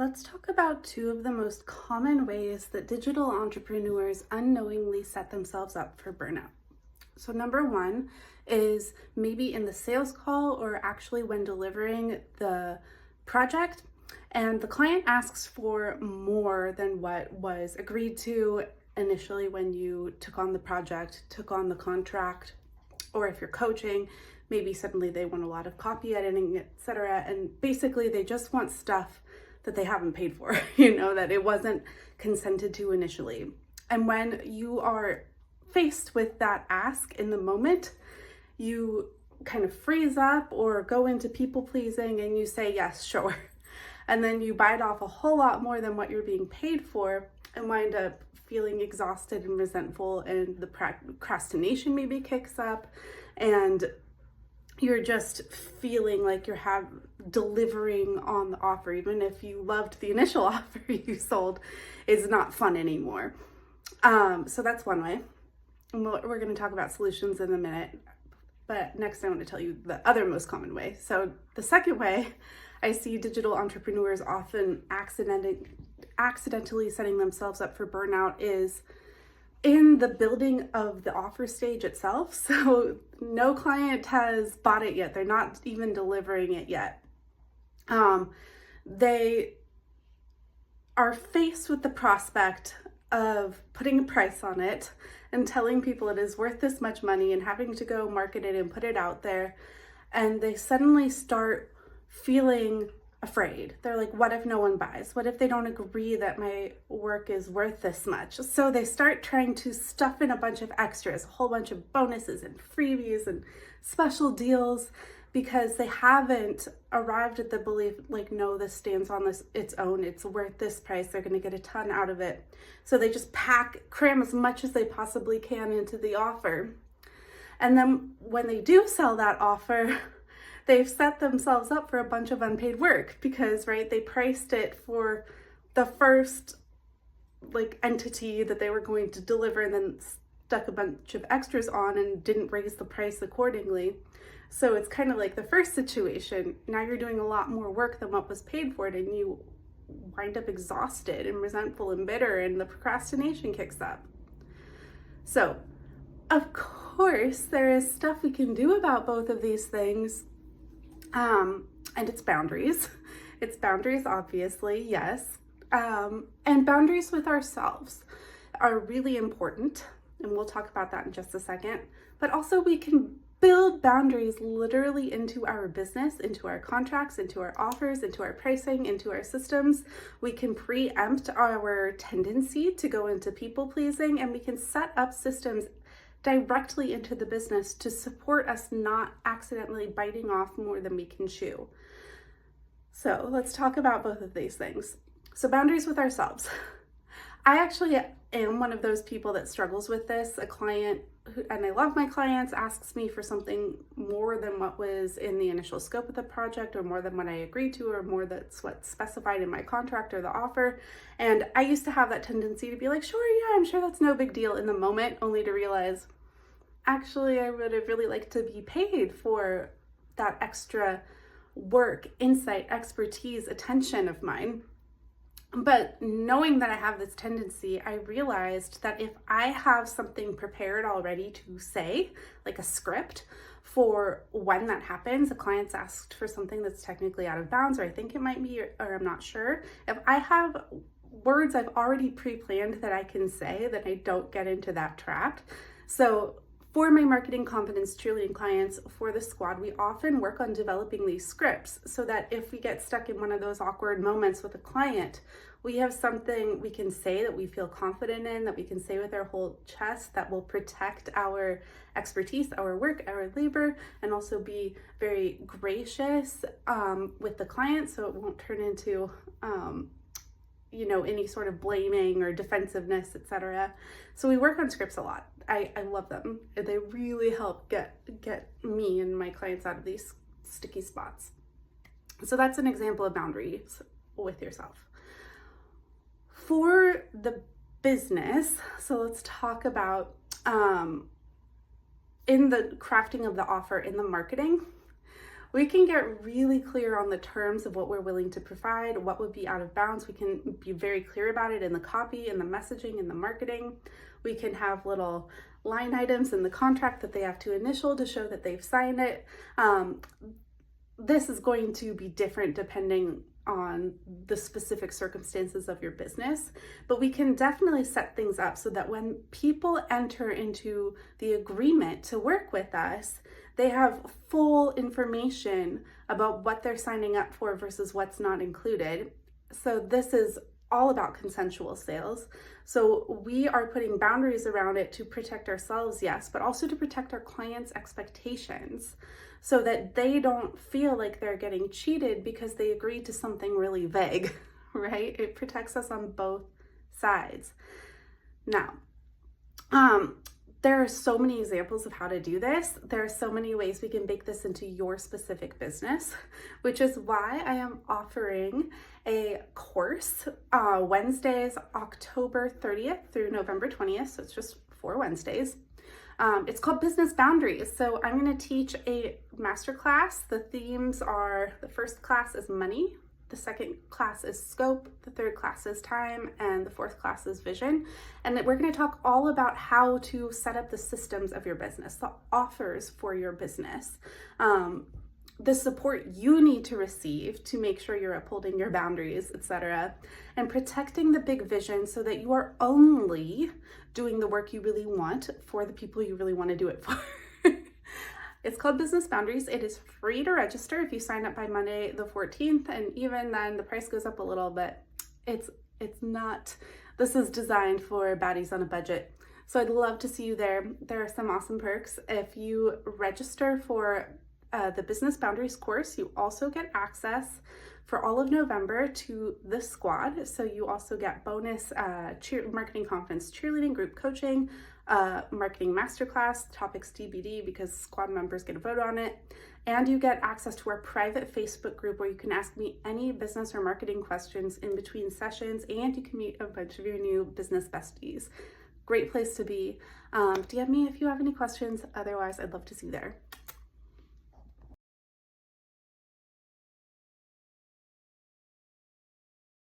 Let's talk about two of the most common ways that digital entrepreneurs unknowingly set themselves up for burnout. So, number one is maybe in the sales call or actually when delivering the project, and the client asks for more than what was agreed to initially when you took on the project, took on the contract, or if you're coaching, maybe suddenly they want a lot of copy editing, etc. And basically, they just want stuff that they haven't paid for, that it wasn't consented to initially. And when you are faced with that ask in the moment, you kind of freeze up or go into people pleasing and you say, yes, sure. And then you bite off a whole lot more than what you're being paid for and wind up feeling exhausted and resentful, and the procrastination maybe kicks up, and you're just feeling like you're delivering on the offer, even if you loved the initial offer you sold, is not fun anymore. So that's one way. And we're going to talk about solutions in a minute, but next I want to tell you the other most common way. So the second way I see digital entrepreneurs often accidentally setting themselves up for burnout is in the building of the offer stage itself. So no client has bought it yet. They're not even delivering it yet. They are faced with the prospect of putting a price on it and telling people it is worth this much money and having to go market it and put it out there. And they suddenly start feeling afraid. They're like, what if no one buys? What if they don't agree that my work is worth this much? So they start trying to stuff in a bunch of extras, a whole bunch of bonuses and freebies and special deals, because they haven't arrived at the belief, like, no, this stands on its own. It's worth this price. They're going to get a ton out of it. So they just cram as much as they possibly can into the offer. And then when they do sell that offer, they've set themselves up for a bunch of unpaid work because, right, they priced it for the first entity that they were going to deliver and then stuck a bunch of extras on and didn't raise the price accordingly. So it's kind of like the first situation. Now you're doing a lot more work than what was paid for it, and you wind up exhausted and resentful and bitter, and the procrastination kicks up. So, of course, there is stuff we can do about both of these things. And it's boundaries. It's boundaries, obviously, yes. And boundaries with ourselves are really important. And we'll talk about that in just a second. But also we can build boundaries literally into our business, into our contracts, into our offers, into our pricing, into our systems. We can preempt our tendency to go into people pleasing, and we can set up systems directly into the business to support us not accidentally biting off more than we can chew. So let's talk about both of these things. So boundaries with ourselves. I actually am one of those people that struggles with this. A client, and I love my clients, asks me for something more than what was in the initial scope of the project, or more than what I agreed to, or more that's what's specified in my contract or the offer. And I used to have that tendency to be like, sure, yeah, I'm sure that's no big deal in the moment, only to realize, actually, I would have really liked to be paid for that extra work, insight, expertise, attention of mine. But knowing that I have this tendency, I realized that if I have something prepared already to say, like a script for when that happens, a client's asked for something that's technically out of bounds, or I think it might be, or I'm not sure. If I have words I've already pre-planned that I can say, then I don't get into that trap. So for my marketing confidence cheerleading clients, for the squad, we often work on developing these scripts so that if we get stuck in one of those awkward moments with a client, we have something we can say that we feel confident in, that we can say with our whole chest, that will protect our expertise, our work, our labor, and also be very gracious with the client, so it won't turn into any sort of blaming or defensiveness, etc. So we work on scripts a lot. I love them. They really help get me and my clients out of these sticky spots. So that's an example of boundaries with yourself. For the business, so let's talk about in the crafting of the offer, in the marketing, we can get really clear on the terms of what we're willing to provide, what would be out of bounds. We can be very clear about it in the copy, in the messaging, in the marketing. We can have little line items in the contract that they have to initial to show that they've signed it. This is going to be different depending on the specific circumstances of your business, but we can definitely set things up so that when people enter into the agreement to work with us, they have full information about what they're signing up for versus what's not included. So this is all about consensual sales. So we are putting boundaries around it to protect ourselves, yes, but also to protect our clients' expectations so that they don't feel like they're getting cheated because they agreed to something really vague, right? It protects us on both sides. Now, there are so many examples of how to do this. There are so many ways we can bake this into your specific business, which is why I am offering a course Wednesdays, October 30th through November 20th. So it's just 4 Wednesdays. It's called Business Boundaries. So I'm going to teach a masterclass. The themes are, the first class is money, the second class is scope, the third class is time, and the fourth class is vision. And we're going to talk all about how to set up the systems of your business, the offers for your business, the support you need to receive to make sure you're upholding your boundaries, etc., and protecting the big vision so that you are only doing the work you really want for the people you really want to do it for. It's called Business Boundaries. It is free to register if you sign up by Monday the 14th, and even then the price goes up a little, but it's not, this is designed for baddies on a budget. So I'd love to see you there. There are some awesome perks. If you register for the Business Boundaries course, you also get access for all of November to the squad. So you also get bonus marketing conference cheerleading, group coaching, marketing masterclass, topics TBD because squad members get a vote on it. And you get access to our private Facebook group where you can ask me any business or marketing questions in between sessions, and you can meet a bunch of your new business besties. Great place to be. DM me if you have any questions. Otherwise, I'd love to see you there.